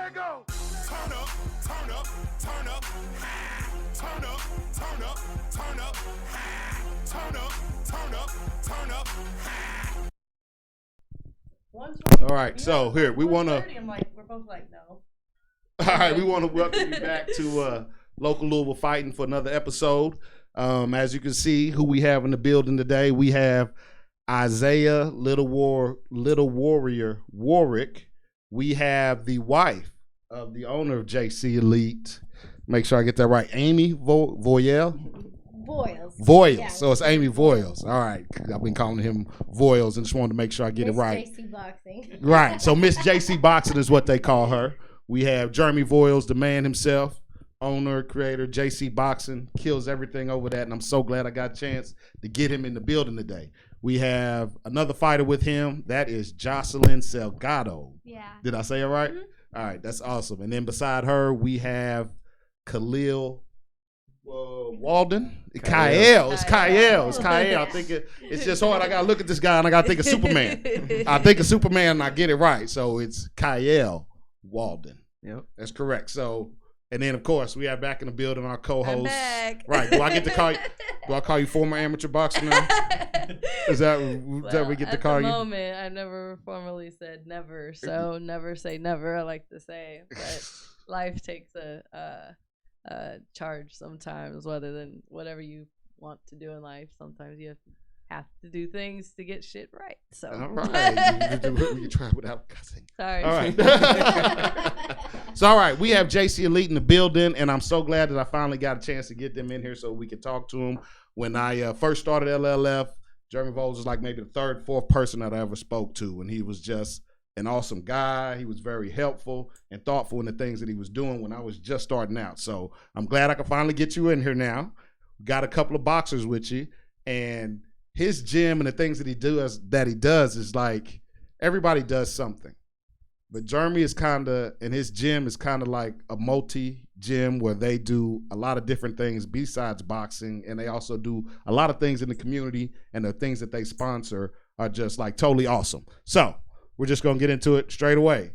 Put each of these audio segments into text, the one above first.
it go. Turn up, turn up, turn up, turn up, turn up, turn up, turn up, turn up, turn up. All right, so here we want to. I'm like, we're both like, no. All right, we want to welcome you back to Local Louisville Fighting for another episode. As you can see, who we have in the building today, we have Isaiah Lil Warrior Warrick. We have the wife of the owner of JC Elite. Make sure I get that right. Amy Voyels. Voyels. Yeah, so it's Amy Voyels. All right. I've been calling him Voyels and just wanted to make sure I get it right. JC Boxing. Right. So Miss JC Boxing is what they call her. We have Jeremy Voyels, the man himself, owner, creator, JC Boxing, kills everything over that. And I'm so glad I got a chance to get him in the building today. We have another fighter with him. That is Joslin Selgado. Yeah. Did I say it right? Mm-hmm. All right. That's awesome. And then beside her, we have Khalil Waldon. Kyle. It's Kyle. I think it's just hard. I got to look at this guy and I got to think of Superman. I think of Superman and I get it right. So it's Kyle Waldon. Yep. That's correct. So, and then of course we have back in the building our co-host. I'm back. Right. Do I get to call you? Do I call you former amateur boxer now? Is that we get to call you? At the moment, I never formally said never, so never say never. I like to say, but life takes a charge sometimes, rather than whatever you want to do in life. Sometimes you have to do things to get shit right. So all right, you try without cussing. Sorry. All right. So all right, we have JC Elite in the building, and I'm so glad that I finally got a chance to get them in here so we could talk to them. When I first started LLF, Jeremy Voles was like maybe the third, fourth person that I ever spoke to, and he was just an awesome guy. He was very helpful and thoughtful in the things that he was doing when I was just starting out. So I'm glad I could finally get you in here now. We got a couple of boxers with you, and his gym and the things that he does is like everybody does something. But Jeremy is and his gym is kind of like a multi-gym where they do a lot of different things besides boxing, and they also do a lot of things in the community, and the things that they sponsor are just like totally awesome. So we're just gonna get into it straight away.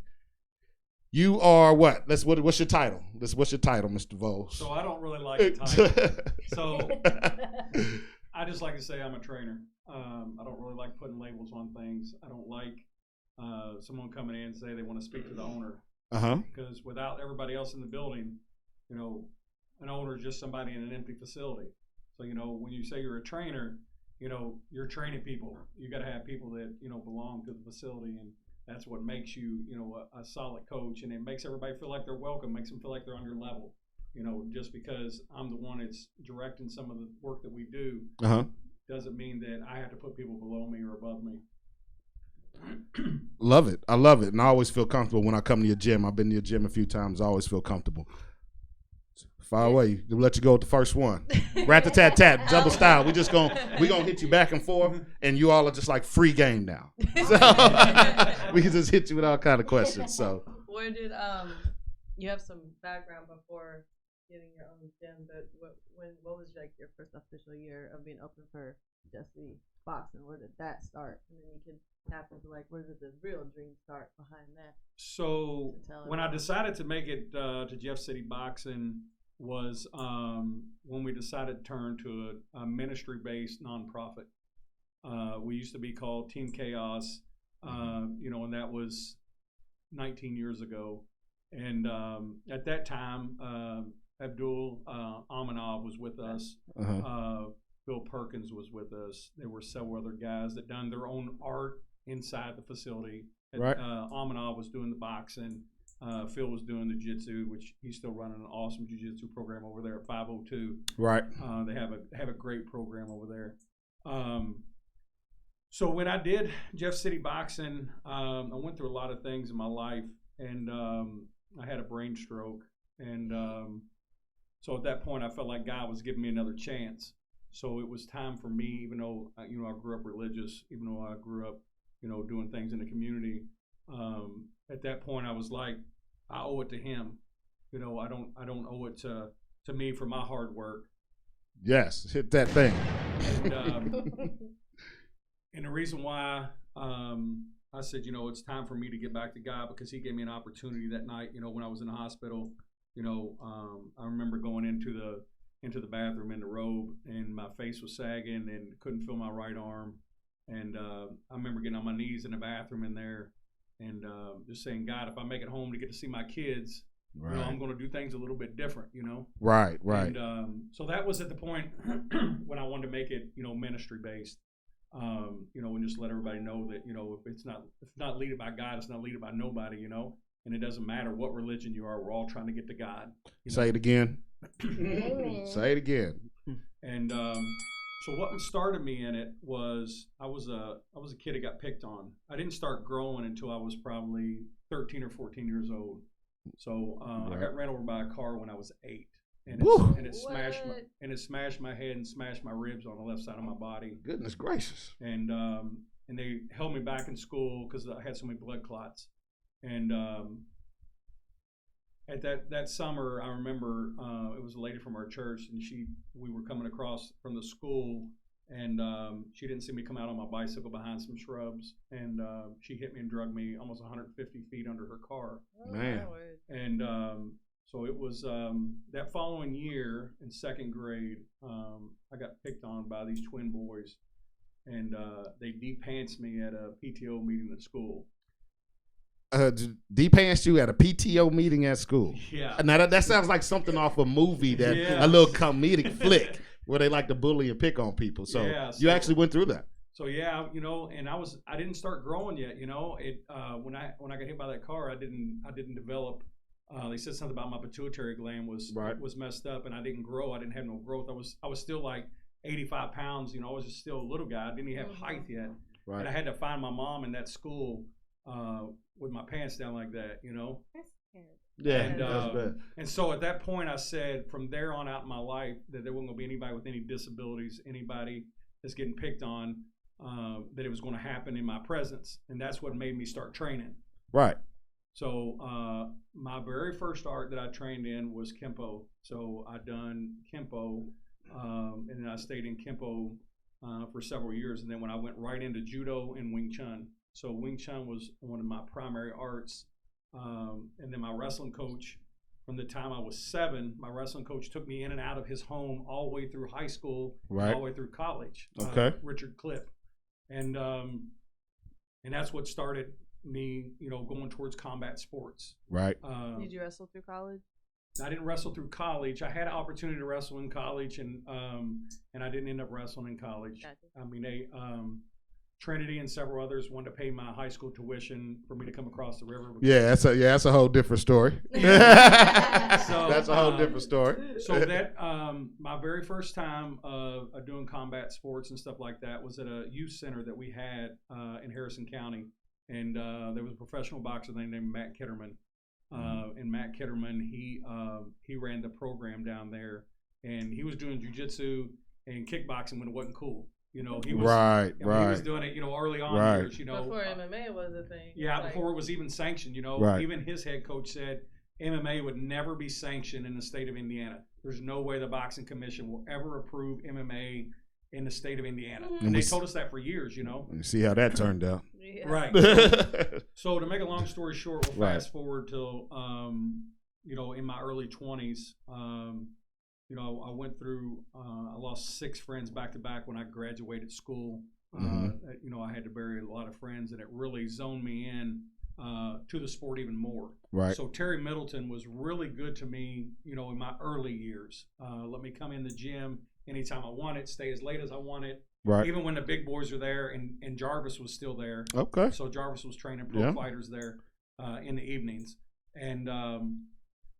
You are what? What's your title? What's your title, Mr. Voles? So I don't really like the title. So I just like to say I'm a trainer. I don't really like putting labels on things. I don't like someone coming in and say they want to speak to the owner. Because without everybody else in the building, an owner is just somebody in an empty facility. So, when you say you're a trainer, you're training people. You got to have people that, belong to the facility, and that's what makes you, a solid coach, and it makes everybody feel like they're welcome, makes them feel like they're on your level. Just because I'm the one that's directing some of the work that we do doesn't mean that I have to put people below me or above me. Love it. I love it. And I always feel comfortable when I come to your gym. I've been to your gym a few times. I always feel comfortable. Fire away. We'll let you go with the first one. Rat-a-tat-tat, double style. We're gonna hit you back and forth, and you all are just like free game now. So we can just hit you with all kind of questions. So where did you have some background before getting your own gym, but what was like your first official year of being open for JC Boxing? Where did that start? And then you could tap into like where did the real dream start behind that? So when I decided to make it to Jeff City Boxing was when we decided to turn to a ministry-based nonprofit. We used to be called Team Chaos, and that was 19 years ago. And at that time, Abdul Aminov was with us. Bill Perkins was with us. There were several other guys that done their own art inside the facility. Right. Aminov was doing the boxing. Phil was doing the jiu-jitsu, which he's still running an awesome jiu-jitsu program over there at 502. Right. They have a great program over there. So when I did Jeff City Boxing, I went through a lot of things in my life, and I had a brain stroke. And so at that point, I felt like God was giving me another chance. So it was time for me, even though I grew up religious, even though I grew up, doing things in the community. At that point, I was like, I owe it to him. I don't owe it to me for my hard work. Yes, hit that thing. And the reason why I said, you know, it's time for me to get back to God, because he gave me an opportunity that night, you know, when I was in the hospital. You know, I remember going into the bathroom in the robe, and my face was sagging and couldn't feel my right arm. And I remember getting on my knees in the bathroom in there and just saying, God, if I make it home to get to see my kids, you know, I'm going to do things a little bit different, you know? Right. And so that was at the point when I wanted to make it, you know, ministry based. You know, and just let everybody know that, you know, if it's not leaded by God, it's not leaded by nobody, you know? And it doesn't matter what religion you are, we're all trying to get to God. Say it again. Say it again. And so what started me in it was I was a kid that got picked on. I didn't start growing until I was probably 13 or 14 years old. So I got ran over by a car when I was 8. And it smashed my head and smashed my ribs on the left side of my body. Goodness gracious. And they held me back in school because I had so many blood clots. And at that summer, I remember it was a lady from our church, and we were coming across from the school, and she didn't see me come out on my bicycle behind some shrubs, and she hit me and drugged me almost 150 feet under her car. Man. And so it was that following year in 2nd grade, I got picked on by these twin boys, and they de-pantsed me at a PTO meeting at school. De-pantsed you at a PTO meeting at school. Yeah. Now that sounds like something off a movie, a little comedic flick where they like to bully and pick on people. So you actually went through that. So yeah, you know, and I didn't start growing yet. You know, when I got hit by that car, I didn't develop. They said something about my pituitary gland was messed up, and I didn't grow. I didn't have no growth. I was still like 85 pounds. You know, I was just still a little guy. I didn't even have height yet. Right. And I had to find my mom in that school with my pants down like that, you know. Yeah, that's bad. And so at that point, I said, from there on out in my life, that there wasn't going to be anybody with any disabilities, anybody that's getting picked on, that it was going to happen in my presence, and that's what made me start training. Right. So my very first art that I trained in was Kempo. So I done Kempo, and then I stayed in Kempo for several years, and then when I went right into Judo and Wing Chun. So Wing Chun was one of my primary arts. And then my wrestling coach, from the time I was 7, my wrestling coach took me in and out of his home all the way through high school, all the way through college. Okay. Richard Clipp. And that's what started me, you know, going towards combat sports. Right. Did you wrestle through college? I didn't wrestle through college. I had an opportunity to wrestle in college, and I didn't end up wrestling in college. Gotcha. I mean, Trinity and several others wanted to pay my high school tuition for me to come across the river. Yeah, that's a whole different story. That's a whole different story. So that my very first time of doing combat sports and stuff like that was at a youth center that we had in Harrison County, and there was a professional boxer named Matt Kitterman. And Matt Kitterman, he ran the program down there, and he was doing jiu-jitsu and kickboxing when it wasn't cool. You know, he was He was doing it, you know, early on years, you know. Before MMA was a thing. Yeah, before it was even sanctioned, you know. Even his head coach said MMA would never be sanctioned in the state of Indiana. There's no way the Boxing Commission will ever approve MMA in the state of Indiana. And they told us that for years, you know. And see how that turned out. Yeah. Right. So to make a long story short, we'll fast forward till, you know, in my early 20s, you know, I went through, I lost 6 friends back to back when I graduated school. You know, I had to bury a lot of friends, and it really zoned me in to the sport even more. Right. So Terry Middleton was really good to me, you know, in my early years. Let me come in the gym anytime I wanted, stay as late as I wanted. Right. Even when the big boys were there, and Jarvis was still there. Okay. So Jarvis was training pro fighters there in the evenings. And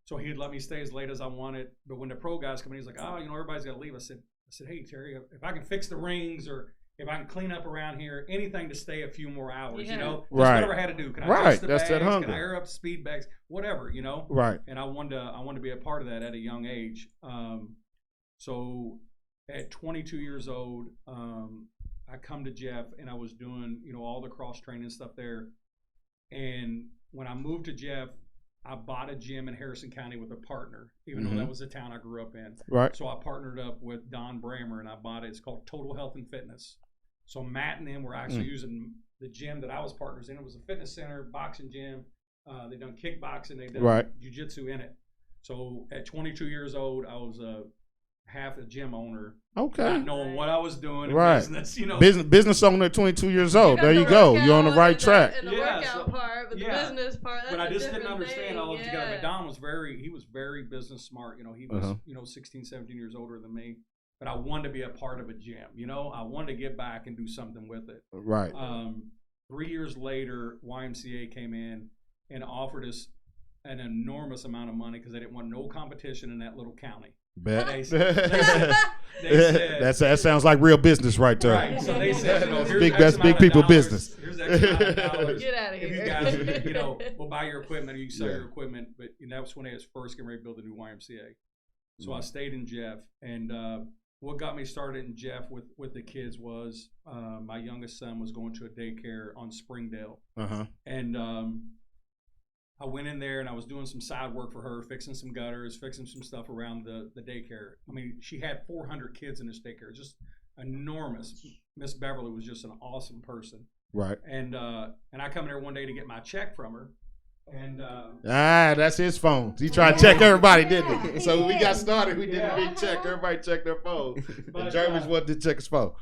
so he'd let me stay as late as I wanted. But when the pro guys come in, he's like, oh, you know, everybody's got to leave. I said, hey, Terry, if I can fix the rings or if I can clean up around here, anything to stay a few more hours, you know, just whatever I had to do. Can I touch the bags? That hunger. Can I air up speed bags? Whatever, you know. Right. And I wanted to be a part of that at a young age. So at 22 years old, I come to Jeff, and I was doing, you know, all the cross training stuff there. And when I moved to Jeff, I bought a gym in Harrison County with a partner, even though that was the town I grew up in. Right. So I partnered up with Don Brammer, and I bought it. It's called Total Health and Fitness. So Matt and them were actually using the gym that I was partners in. It was a fitness center, boxing gym. They done kickboxing. They done jiu-jitsu in it. So at 22 years old, I was half a gym owner. Okay. Not knowing what I was doing in Right. business, you know. Business owner at 22 years old. There you go. You're on the right track. And the workout part, but the business part, that's but I just didn't different understand thing. all of it together. But Don was very business smart. You know, he was, 16, 17 years older than me. But I wanted to be a part of a gym. You know, I wanted to get back and do something with it. Right. 3 years later, YMCA came in and offered us an enormous amount of money because they didn't want no competition in that little county. Bet. They said, that sounds like real business right there. Right. So they said, here's big X amount people of dollars, business. Here's X amount of dollars. Get out of here. If you guys, we'll buy your equipment or you sell your equipment. But that was when they was first getting ready to build the new YMCA. So I stayed in Jeff, and what got me started in Jeff with the kids was my youngest son was going to a daycare on Springdale, and I went in there and I was doing some side work for her, fixing some gutters, fixing some stuff around the daycare. I mean, she had 400 kids in this daycare, just enormous. Miss Beverly was just an awesome person. Right. And I come in there one day to get my check from her. And that's his phone. He tried to check everybody, didn't he? So when we got started, we did a big check. Everybody checked their phone. But Jeremy's one did check his phone.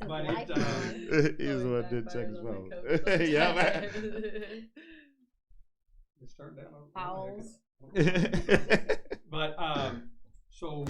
But he's the one that did check his phone. Yeah, man. It's turned down. Owls. But so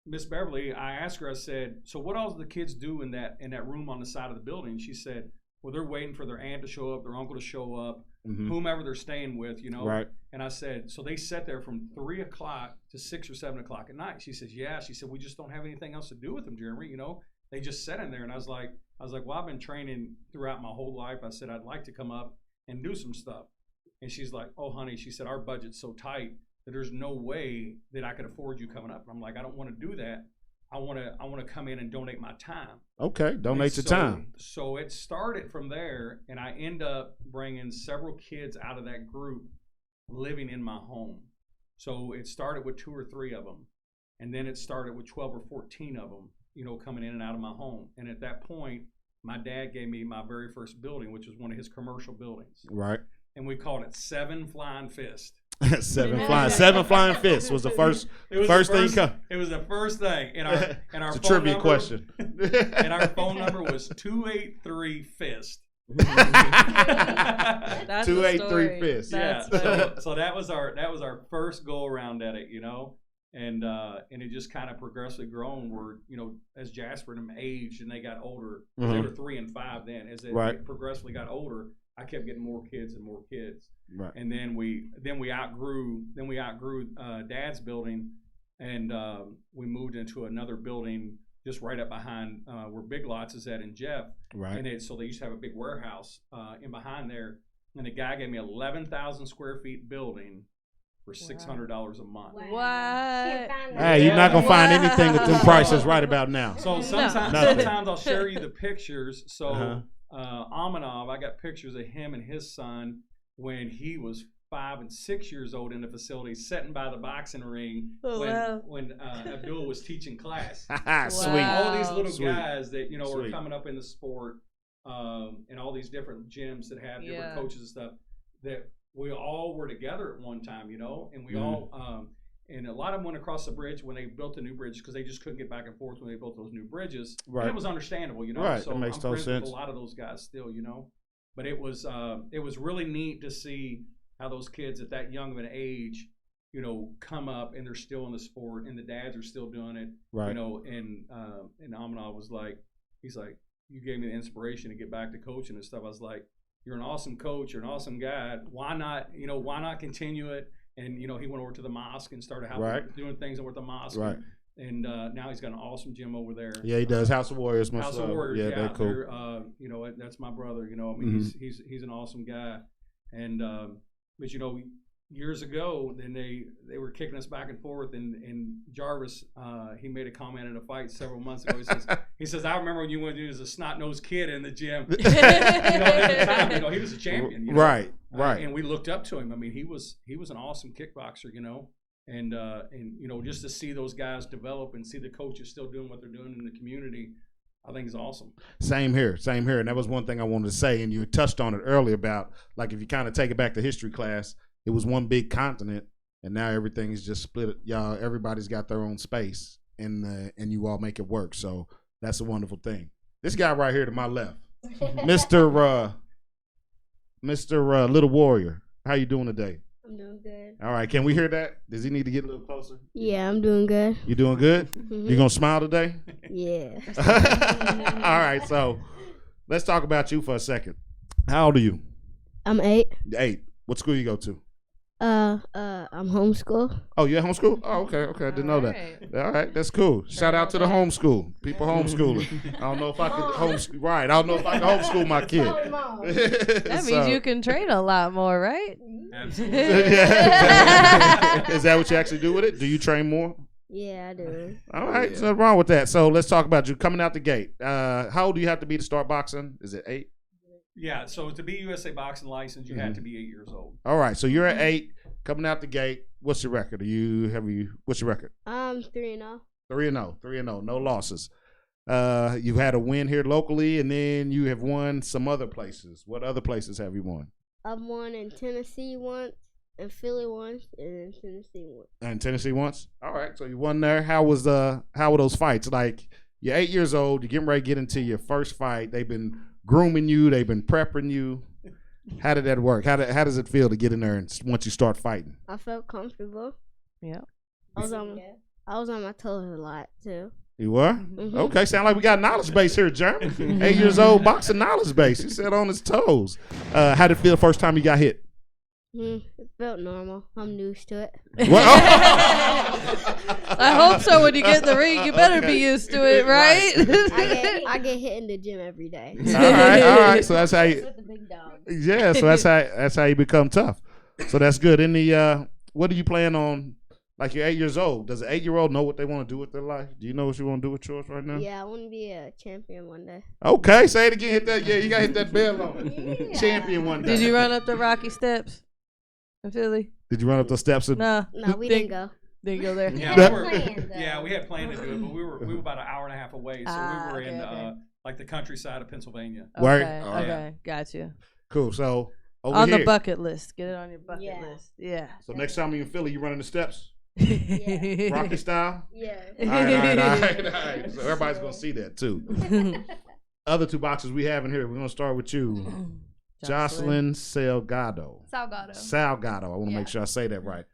Miss Beverly, I asked her. I said, "So what else do the kids do in that room on the side of the building?" She said, "Well, they're waiting for their aunt to show up, their uncle to show up, whomever they're staying with, you know." Right. And I said, "So they sat there from 3 o'clock to 6 or 7 o'clock at night?" She says, "Yeah." She said, "We just don't have anything else to do with them, Jeremy. You know, they just sat in there." And I was like, "Well, I've been training throughout my whole life." I said, "I'd like to come up and do some stuff." And she's like, "Oh, honey," she said, "our budget's so tight that there's no way that I could afford you coming up." And I'm like, "I don't want to do that. I want to come in and donate my time." Okay, donate your time. So it started from there, and I end up bringing several kids out of that group living in my home. So it started with 2 or 3 of them, and then it started with 12 or 14 of them, you know, coming in and out of my home. And at that point, my dad gave me my very first building, which was one of his commercial buildings. Right. And we called it 7 Flying Fist. Seven flying fists was the first thing. It was the first thing. And our it's a phone trivia number, question. And our phone number was 283 Fist. That's 283 Fist. Yeah. So that was our first go around at it, you know. And it just kind of progressively grown where, you know, as Jasper and them aged and they got older, they were 3 and 5 then. As it progressively got older, I kept getting more kids and more kids. Right. And then we outgrew Dad's building, and we moved into another building just right up behind where Big Lots is at in Jeff. Right. And so they used to have a big warehouse in behind there, and the guy gave me 11,000 square feet building for $600 a month. What? Hey, you're not gonna find anything with them prices right about now. So sometimes I'll share you the pictures. So Amanov, I got pictures of him and his son when he was 5 and 6 years old in the facility, sitting by the boxing ring when Abdul was teaching class. Sweet. All these little guys that were coming up in the sport, and all these different gyms that have different coaches and stuff. That we all were together at one time, and we all. And a lot of them went across the bridge when they built the new bridge because they just couldn't get back and forth when they built those new bridges. Right. And it was understandable, Right. So it makes I'm total friends sense. with a lot of those guys still, But it was really neat to see how those kids at that young of an age, come up and they're still in the sport and the dads are still doing it. Right. And Amanov was like, he's like, "You gave me the inspiration to get back to coaching and stuff." I was like, "You're an awesome coach. You're an awesome guy. Why not continue it?" And he went over to the mosque and started doing things over at the mosque. Right. And now he's got an awesome gym over there. Yeah, he does. House of Warriors. House of Warriors. Yeah, they're cool. That's my brother. I mean, he's an awesome guy. And but years ago, then they were kicking us back and forth. And Jarvis, he made a comment in a fight several months ago. He says, "I remember when you went to as a snot-nosed kid in the gym." At the time, he was a champion. Right. Right. And we looked up to him. I mean, he was an awesome kickboxer, and you know, just to see those guys develop and see the coaches still doing what they're doing in the community, I think is awesome. Same here. And that was one thing I wanted to say, and you touched on it earlier about, like, if you kind of take it back to history class, it was one big continent, and now everything is just split. Y'all, everybody's got their own space, and you all make it work. So that's a wonderful thing. This guy right here to my left, Mr. Lil Warrior. How you doing today? I'm doing good. All right, can we hear that? Does he need to get a little closer? Yeah, I'm doing good. You doing good? You gonna smile today? Yeah. All right, so let's talk about you for a second. How old are you? I'm 8. 8. What school you go to? I'm homeschool. Oh, you at homeschool? Oh, okay. I didn't know that. All right, that's cool. Shout out to the homeschool. People homeschooling. I don't know if I could homeschool. Right, I don't know if I can homeschool my kid. That means you can train a lot more, right? Absolutely. Is that what you actually do with it? Do you train more? Yeah, I do. All right, there's nothing wrong with that. So let's talk about you coming out the gate. How old do you have to be to start boxing? Is it 8? Yeah, so to be USA boxing license, you had to be 8 years old. All right, so you're at 8, coming out the gate. What's your record? What's your record? 3-0. 3-0, no losses. You've had a win here locally, and then you have won some other places. What other places have you won? I've won in Tennessee once, in Philly once, and in Tennessee once. And Tennessee once. All right, so you won there. How were those fights? Like, you're 8 years old. You're getting ready to get into your first fight. They've been grooming you. They've been prepping you. How did that work? How does it feel to get in there and once you start fighting? I felt comfortable. Yeah. I was on my toes a lot too. You were? Mm-hmm. Okay, sound like we got knowledge base here, Jeremy. 8 years old, boxing knowledge base. He said on his toes. How did it feel the first time you got hit? It felt normal. I'm used to it. I hope so. When you get in the ring, you better be used to it, right? I get hit in the gym every day. All right. So that's how you. With the big dog. Yeah, so that's how you become tough. So that's good. In the what do you plan on? Like, you're 8 years old. Does an 8-year-old know what they want to do with their life? Do you know what you want to do with yours right now? Yeah, I want to be a champion one day. Okay, say it again. Hit that. Yeah, you gotta hit that bell on it. Champion one day. Did you run up the rocky steps in Philly? Did you run up those steps? No, we didn't go. Didn't go there. Yeah, we had planned to do it, but we were about an hour and a half away, so we were in like the countryside of Pennsylvania. Okay, gotcha. Cool. So on the bucket list, get it on your bucket list. Yeah. So next time you're in Philly, you running the steps, Yeah. Rocky style. Yeah. All right. So everybody's gonna see that too. Other 2 boxers we have in here. We're gonna start with you, Joslin Selgado. Selgado. I want to make sure I say that right.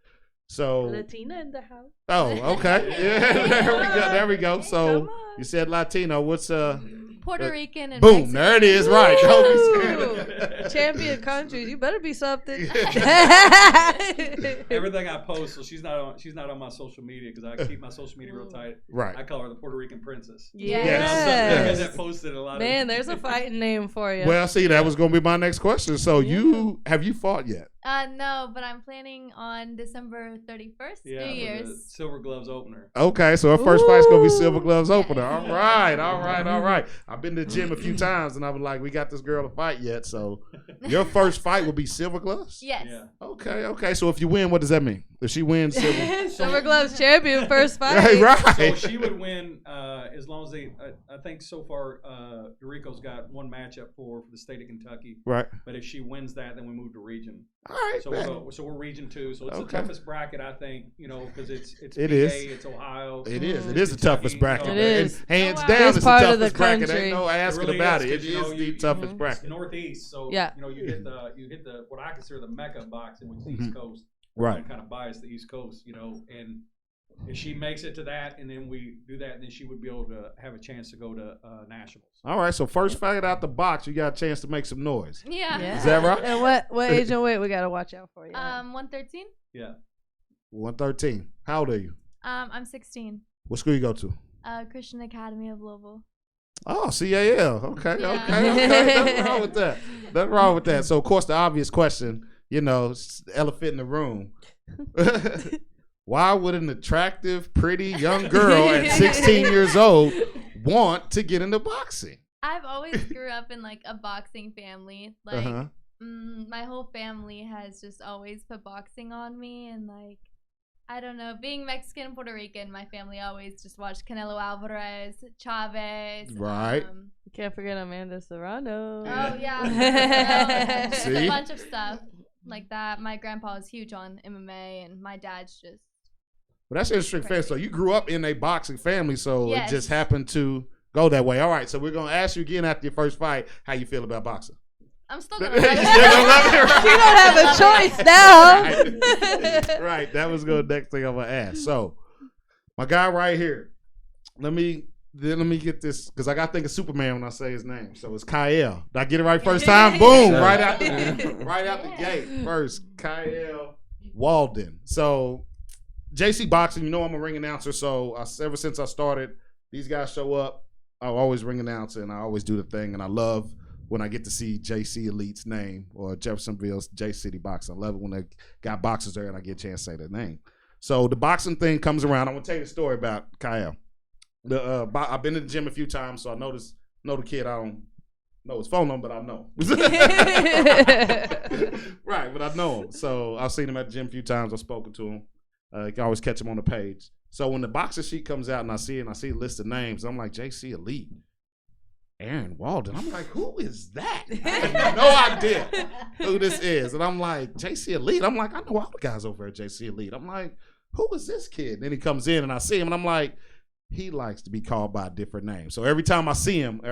So Latina in the house. Oh, okay. Yeah, there we go. So you said Latino. What's Puerto Rican and boom, Mexican. there it is. Right. Champion countries. You better be something. Everything I post, so she's not on my social media because I keep my social media real tight. Right. I call her the Puerto Rican princess. Yes. I posted a lot. Man, there's a fighting name for you. Well, see, that was going to be my next question. So have you fought yet? No, but I'm planning on December 31st, New The Year's. Silver Gloves opener. Okay, so her first fight's gonna be Silver Gloves opener. All right. I've been to the gym a few times, and I was like, we got this girl to fight yet. So your first fight will be Silver Gloves. Yes. Yeah. Okay. So if you win, what does that mean? If she wins, Silver Gloves champion first fight. Right. So she would win as long as they. I think so far, Dorico's got one matchup for the state of Kentucky. Right. But if she wins that, then we move to region. All right. So we're region 2. So it's the toughest bracket, I think. Because it's it PA, is. it's Ohio. It is. It is the toughest bracket. It is. Hands down, This it's part the of the toughest bracket. country. Ain't no asking It really about is, it. It 'cause, is the toughest It's bracket. northeast, so Yeah. you hit the what I consider the mecca of boxing, which is the East Coast. Right. I'm kind of biased the East Coast, and if she makes it to that, and then we do that, then she would be able to have a chance to go to nationals. All right. So first fight out the box, you got a chance to make some noise. Yeah. Is that right? And what age and weight we gotta watch out for you? 113. Yeah. 113. How old are you? I'm 16. What school you go to? Christian Academy of Louisville. Oh, CAL. Okay. Yeah. Nothing wrong with that. So, of course, the obvious question, elephant in the room. Why would an attractive, pretty young girl at 16 years old want to get into boxing? I've always grew up in like a boxing family. My whole family has just always put boxing on me, and like I don't know. Being Mexican and Puerto Rican, my family always just watched Canelo Alvarez, Chavez. Right. You can't forget Amanda Serrano. Oh, yeah. Just See? a bunch of stuff like that. My grandpa is huge on MMA, and my dad's just. Well, that's interesting. Fair. So you grew up in a boxing family, so Yes. it just happened to go that way. All right, so we're gonna ask you again after your first fight how you feel about boxing. I'm still gonna You love still gonna love it? it. You don't have a choice now. Right, that was the next thing I'm gonna ask. So, my guy right here. Let me get this because I gotta think of Superman when I say his name. So it's Kyle. Did I get it right first time? Boom! Sure. Right out the gate. First, Kyle Waldon. So JC Boxing, you know I'm a ring announcer. So ever since I started, these guys show up. I always ring announcer and I always do the thing. And I love when I get to see JC Elite's name or Jeffersonville's J City Boxing. I love it when they got boxers there and I get a chance to say their name. So the boxing thing comes around. I'm gonna tell you a story about Kyle. I've been to the gym a few times, so I know the kid. I don't know his phone number, but I know. Right, but I know him. So I've seen him at the gym a few times. I've spoken to him. You can always catch him on the page. So when the boxer sheet comes out and I see a list of names, I'm like, JC Elite, Aaron Waldon. I'm like, who is that? I have no idea who this is. And I'm like, JC Elite. I'm like, I know all the guys over at JC Elite. I'm like, who is this kid? And then he comes in and I see him and I'm like, he likes to be called by a different name. So every time I see him at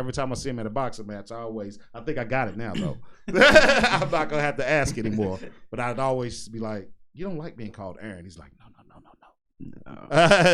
a boxing match, I think I got it now though. I'm not gonna have to ask anymore. But I'd always be like, you don't like being called Aaron. He's like, no.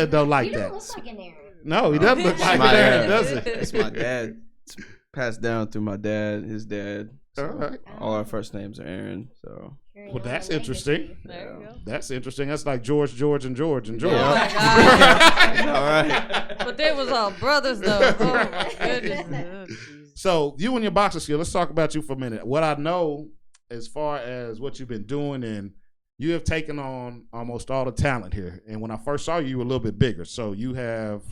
Don't like You that. don't look like an Aaron. No, he doesn't look like an my Aaron, dad. does it? It's my dad. It's passed down through my dad, his dad. So All right. all our first names are Aaron. So Well, that's interesting. There you go. That's interesting. That's like George, and George. Oh my God. all right. But they was all brothers though. Oh my goodness. Oh, geez. So you and your boxing skill. Let's talk about you for a minute. What I know as far as what you've been doing, and you have taken on almost all the talent here. And when I first saw you, you were a little bit bigger. So you have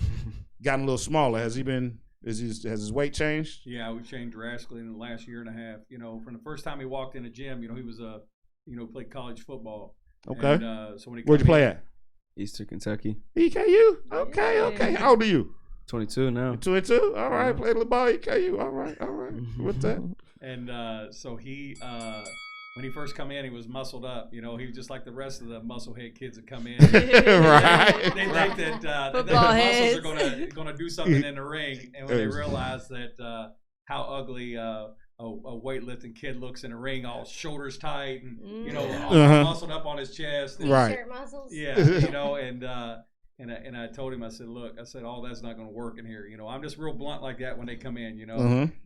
gotten a little smaller. Has his weight changed? Yeah, we've changed drastically in the last year and a half. You know, from the first time he walked in the gym, he was played college football. Okay. And, so when he Where'd you come play in- at? Eastern Kentucky. EKU. Okay. How old are you? 22 now. 22. All right. Played a little ball. EKU. All right. What's that? And so he, when he first come in, he was muscled up. He was just like the rest of the musclehead kids that come in. Right. They think that the Football muscles are heads. gonna do something in the ring, and when they realize that how ugly a weightlifting kid looks in the ring, all shoulders tight and all muscled up on his chest. And, Right. Shirt muscles. Yeah, and I told him, I said, look, all that's not going to work in here. I'm just real blunt like that when they come in.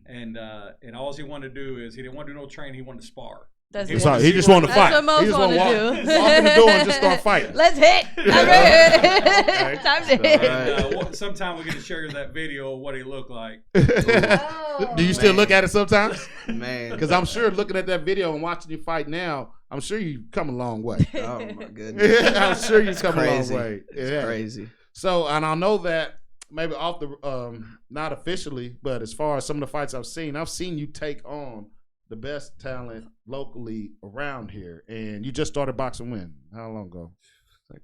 And all he wanted to do is he didn't want to do no training. He wanted to spar. That's He it. wanted He just wanted to That's fight. what most He just wanna wanted to do. walk in the door and just start fighting. Let's hit. I'm ready. Time to hit. And sometime we're going to share that video of what he looked like. Oh. Do you still look at it sometimes? Man. Because I'm sure looking at that video and watching you fight now, I'm sure you've come a long way. Oh my goodness. I'm sure you've come a long Crazy. way. It's Yeah. crazy. So, and I know that maybe off the, not officially, but as far as some of the fights I've seen you take on the best talent locally around here. And you just started boxing when? How long ago? Like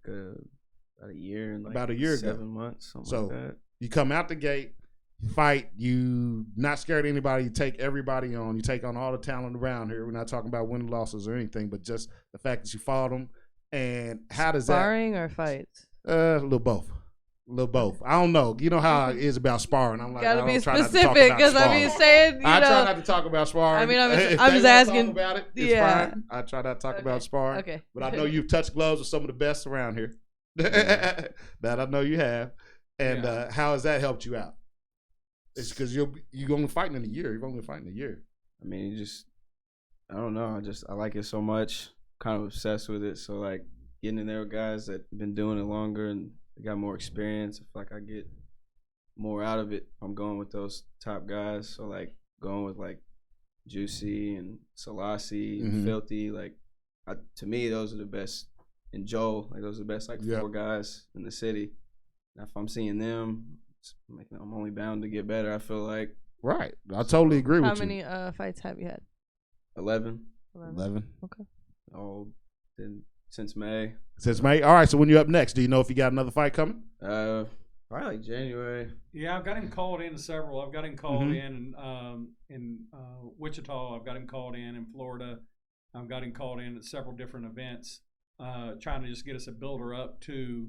about a year and like About a year ago. 7 months, something So like that. you come out the gate, fight, you not scared of anybody, you take everybody on, you take on all the talent around here. We're not talking about winning losses or anything, but just the fact that you fought them. And how does Sparring or fights? that? A little both. I don't know. You know how it is about sparring. I'm like, Gotta I be don't try not to talk specific about because I sparring. mean, saying I try know. not to talk about sparring. I mean, I'm If just they wanna asking- talk about it, it's yeah. fine. I try not to talk Okay. about sparring. Okay. But I know you've touched gloves with some of the best around here. That I know you have. And Yeah. how has that helped you out? It's because you're only fighting in a year. You've only been fighting a year. I mean, I don't know. I like it so much. Kind of obsessed with it. So like getting in there with guys that have been doing it longer and got more experience. I feel like I get more out of it. I'm going with those top guys. So like going with like Juicy and Selassie and Mhm. Filthy. Like to me, those are the best. And Joe, like those are the best like Yeah. 4 guys in the city. Now, if I'm seeing them, I'm only bound to get better. I feel like Right. I totally agree How with many you. fights have you had? 11. 11. Okay. All in since May. Since May. All right. So when you're up next, do you know if you got another fight coming? Probably like January. Yeah, I've got him called in to several. I've got him called in Wichita. I've got him called in Florida. I've got him called in at several different events, trying to just get us a builder up to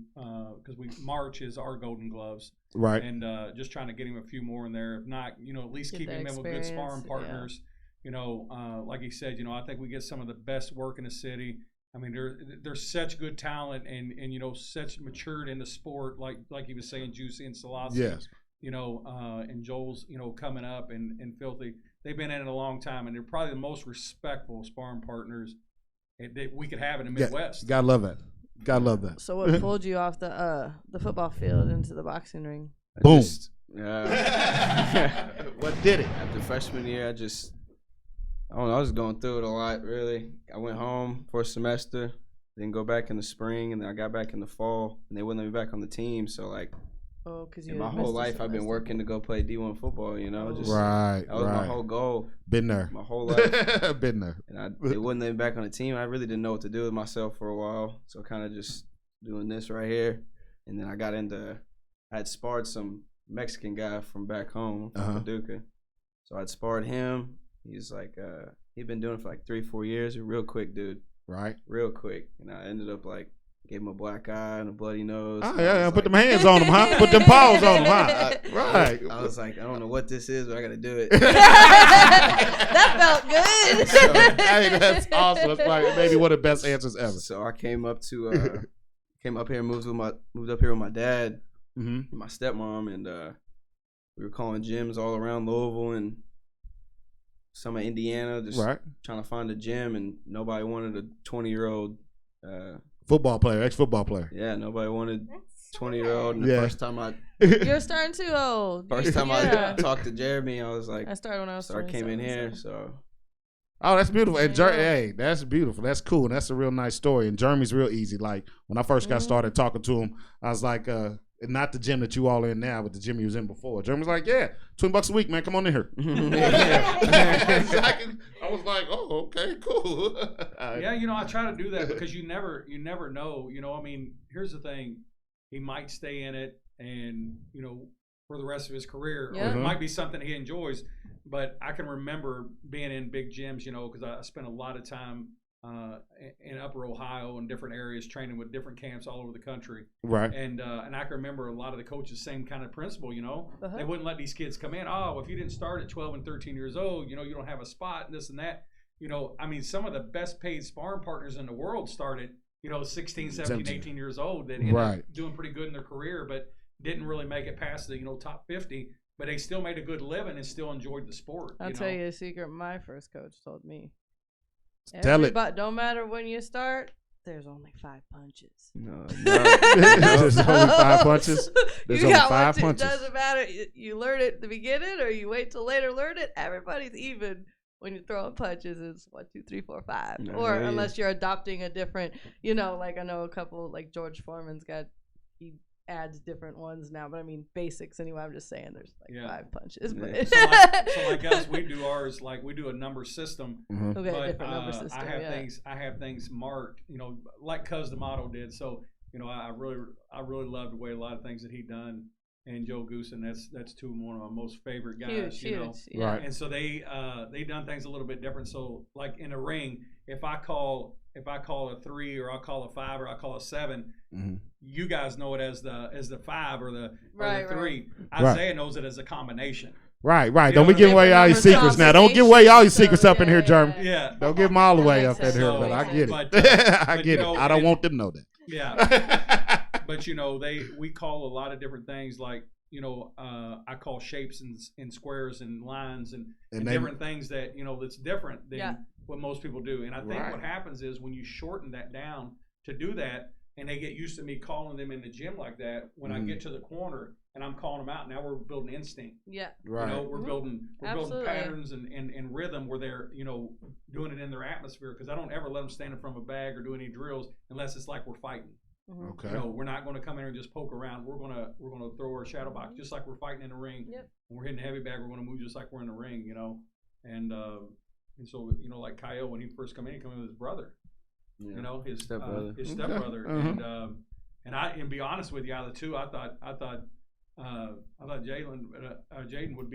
because March is our Golden Gloves, Right. and just trying to get him a few more in there. If not, at least Get keep the him in with good sparring experience, partners. Like he said, I think we get some of the best work in the city. I mean, there's such good talent and such matured in the sport, like he was saying, Juicy and Selassie. Yes. And Joel's, coming up and Filthy. They've been in it a long time, and they're probably the most respectful sparring partners that we could have in the Midwest. Gotta love that. Gotta love that. So what pulled you off the football field into the boxing ring? Boom. What did it? After freshman year, I don't know, I was going through it a lot, really. I went home for a semester, then go back in the spring, and then I got back in the fall, and they wouldn't let me back on the team. So, because my whole life I've been working to go play D1 football, Right. That was my whole goal. Been there. My whole life. Been there. And they wouldn't let me back on the team. I really didn't know what to do with myself for a while. So kind of just doing this right here. And then I had sparred some Mexican guy from back home, from Paducah. So I'd sparred him. He's like, he'd been doing it for like 3-4 years. A real quick dude. Right. Real quick. And I ended up gave him a black eye and a bloody nose. Oh, yeah. Put them hands on him, huh? Put them paws on him, huh? Right. I was like, I don't know what this is, but I got to do it. That felt good. Hey, that's awesome. That's probably maybe one of the best answers ever. So I came up here, moved up here with my dad, and my stepmom, and we were calling gyms all around Louisville and some of Indiana, just trying to find a gym, and nobody wanted a 20-year-old ex-football player. Yeah, nobody wanted 20-year-old. And the first time You're starting too old. First time I talked to Jeremy, I was like, I started when I was 27. came in here, so. Oh, that's beautiful. And hey, that's beautiful. That's cool. And that's a real nice story. And Jeremy's real easy. Like when I first got started talking to him, I was like, not the gym that you all in now, but the gym he was in before. Jeremy was like, yeah, $20 a week, man. Come on in here. I was like, oh, okay, cool. Yeah, I try to do that because you never know. I mean, here's the thing. He might stay in it and, for the rest of his career. Or it might be something he enjoys. But I can remember being in big gyms, because I spent a lot of time in Upper Ohio and different areas training with different camps all over the country. Right. And I can remember a lot of the coaches, same kind of principle, They wouldn't let these kids come in. Oh, if you didn't start at 12 and 13 years old, you don't have a spot and this and that. I mean, some of the best paid sparring partners in the world started, 16, 17, 18 years old that ended up doing pretty good in their career, but didn't really make it past the, top 50. But they still made a good living and still enjoyed the sport. I'll tell you a secret my first coach told me. Tell it. Don't matter when you start, there's only 5 punches. No. There's only 5 punches. There's only 5 punches. It doesn't matter. You learn it at the beginning or you wait till later learn it. Everybody's even when you're throwing punches. It's 1, 2, 3, 4, 5. No, or unless you're adopting a different, like I know a couple, like George Foreman's he adds different ones now, but I mean basics anyway. I'm just saying there's 5 punches. Yeah. So like us, we do ours we do a number system. Okay, but, different number system. I have things marked, like Cuz D'Amato did. So I really love the way a lot of things that he done. And Joe Goosen, that's one of my most favorite guys. Huge. Right. And so they done things a little bit different. So like in a ring, if I call a 3 or I call a 5 or I call a 7, you guys know it as the 5 or the 3. Isaiah knows it as a combination. Right. Don't be giving away all your secrets now. Don't give away all your secrets up in here, Jeremy. Yeah. Don't give them all away up in here, but I get it. I get it. I don't want them to know that. Yeah. But we call a lot of different things like I call shapes and squares and lines and different things that that's different than what most people do. And I think what happens is when you shorten that down to do that, and they get used to me calling them in the gym like that. When I get to the corner and I'm calling them out, now we're building instinct. Yeah, right. We're building patterns and rhythm where they're doing it in their atmosphere. Because I don't ever let them stand in front of a bag or do any drills unless it's like we're fighting. Okay. We're not going to come in and just poke around. We're gonna throw our shadow box just like we're fighting in the ring. Yep. When we're hitting the heavy bag, we're going to move just like we're in the ring. And so like Kyle, when he first come in, he came in with his brother. Yeah. You know, his Stepbrother. his Okay. stepbrother, Uh-huh. and be honest with you, out of the two, I thought Jaden would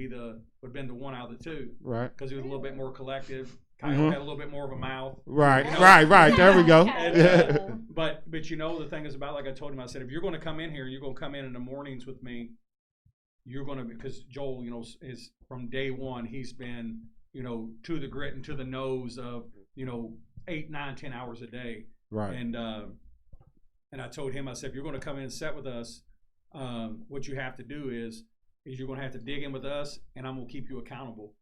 have been the one out of the two Right. because he was a little bit more collective. Kyle Mhm. had a little bit more of a mouth. Right. You know? Right. There we go. And, but you know, the thing is about, like I told him, I said, if you're going to come in here, you're going to come in the mornings with me. You're going to, because Joel, you know, is from day one, he's been, you know, to the grit and to the nose of, you know, 8, 9, 10 hours a day. Right. And I told him, I said, if you're going to come in and set with us, what you have to do is you're going to have to dig in with us, and I'm going to keep you accountable.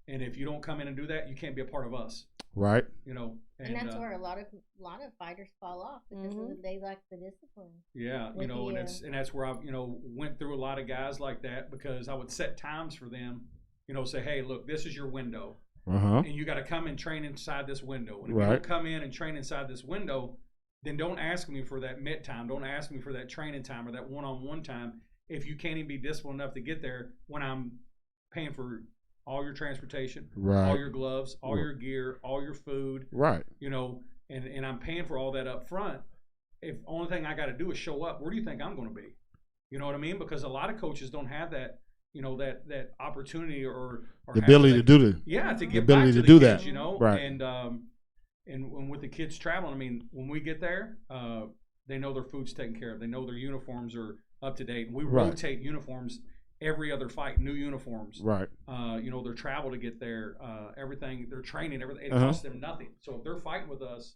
And if you don't come in and do that, you can't be a part of us. Right. You know. And that's where a lot of fighters fall off because they lack the discipline. Yeah, you with know, the, and that's where I, you know, went through a lot of guys like that because I would set times for them. You know, say, hey, look, this is your window, and you got to come and train inside this window. And if you don't come in and train inside this window, then don't ask me for that mid time. Don't ask me for that training time or that one-on-one time if you can't even be disciplined enough to get there when I'm paying for all your transportation, all your gloves, all your gear, all your food. Right. You know, and I'm paying for all that up front. If only thing I got to do is show up, where do you think I'm going to be? You know what I mean? Because a lot of coaches don't have that, you know, that opportunity or the ability to do to get the ability back to to the do kids, that. you know, Right. And when with the kids traveling, I mean, when we get there, they know their food's taken care of. They know their uniforms are up to date. We rotate uniforms every other fight, new uniforms. Right. You know, their travel to get there, everything, their training, everything, it costs them nothing. So if they're fighting with us,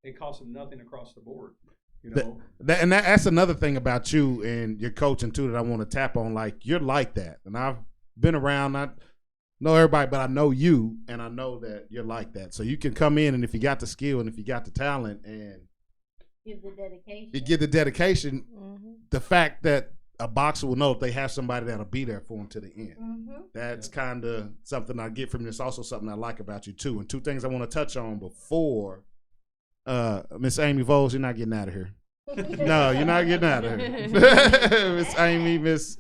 it costs them nothing across the board. You know, that's another thing about you and your coaching too that I want to tap on. Like, you're like that, and I've been around. I know everybody, but I know you, and I know that you're like that. So you can come in, and if you got the skill and if you got the talent, and give the dedication, you give the dedication, the fact that a boxer will know if they have somebody that'll be there for them to the end. That's kind of something I get from this. Also, something I like about you too. And two things I want to touch on before. Miss Amy Voyels, you're not getting out of here. No, you're not getting out of here. Miss Amy, Miss